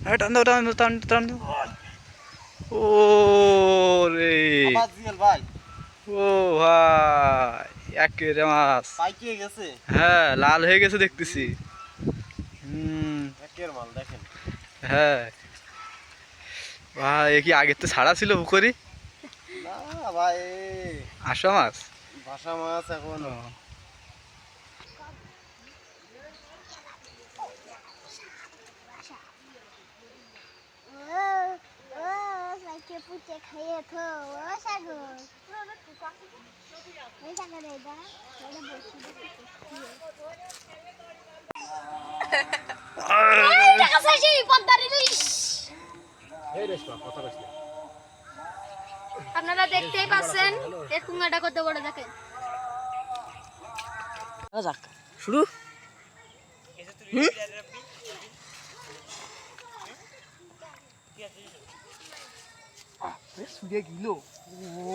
টান দাও টান দাও টান টান দাও। ও রে আবার জিয়াল ভাই ও ভাই একেবারে মাছ পাইকে গেছে হ্যাঁ লাল হয়ে গেছে দেখতেছি হুম একের মাল দেখেন হ্যাঁ ভাই এ কি আগের তো ছাড়া ছিল পুকুরি না ভাই আসা মাছ ভাষা মাছ এখন ও, Cái phụ trách hay thơ quá sao rồi mấy thằng này đó nó là Ay, nakasasya yung pagdarilis! আপনারা দেখতেই পাচ্ছেন এই কুঙ্গাটা কত বড় দেখেন যাক শুরু সুরে গিলো ও